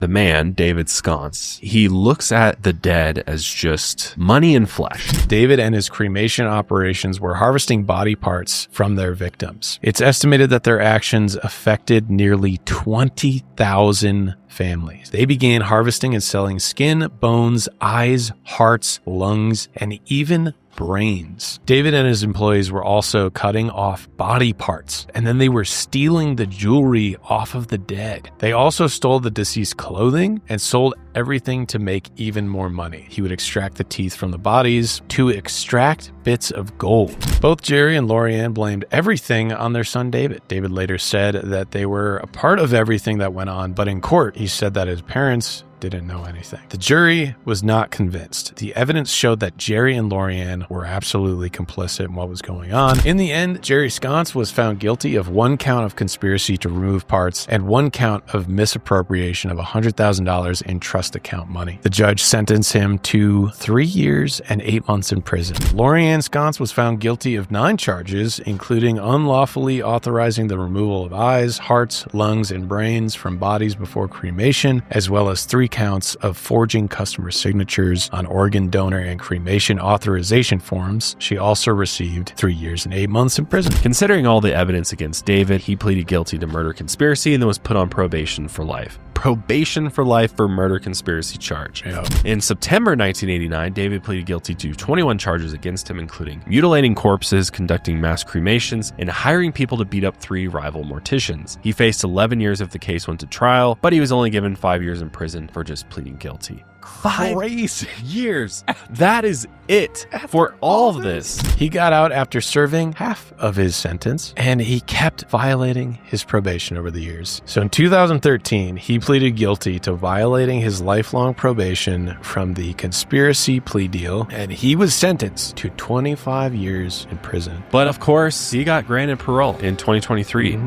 The man, David Sconce, he looks at the dead as just money and flesh. David and his cremation operations were harvesting body parts from their victims. It's estimated that their actions affected nearly 20,000 families. They began harvesting and selling skin, bones, eyes, hearts, lungs, and even brains. David and his employees were also cutting off body parts, and then they were stealing the jewelry off of the dead. They also stole the deceased clothing and sold everything to make even more money. He would extract the teeth from the bodies to extract bits of gold. Both Jerry and Lorianne blamed everything on their son David. David later said that they were a part of everything that went on, but in court he said that his parents didn't know anything. The jury was not convinced. The evidence showed that Jerry and Lorianne were absolutely complicit in what was going on. In the end, Jerry Sconce was found guilty of 1 count of conspiracy to remove parts and 1 count of misappropriation of $100,000 in trust account money. The judge sentenced him to 3 years and 8 months in prison. Lorianne Sconce was found guilty of 9 charges, including unlawfully authorizing the removal of eyes, hearts, lungs, and brains from bodies before cremation, as well as 3 counts of forging customer signatures on organ donor and cremation authorization forms. She also received 3 years and 8 months in prison. Considering all the evidence against David, he pleaded guilty to murder conspiracy and then was put on probation for life. Probation for life for murder conspiracy charge. Yep. In September 1989, David pleaded guilty to 21 charges against him, including mutilating corpses, conducting mass cremations, and hiring people to beat up 3 rival morticians. He faced 11 years if the case went to trial, but he was only given 5 years in prison for just pleading guilty. 5 years. That is it for all of this. He got out after serving half of his sentence, and he kept violating his probation over the years. So in 2013, he pleaded guilty to violating his lifelong probation from the conspiracy plea deal, and he was sentenced to 25 years in prison. But of course, he got granted parole in 2023.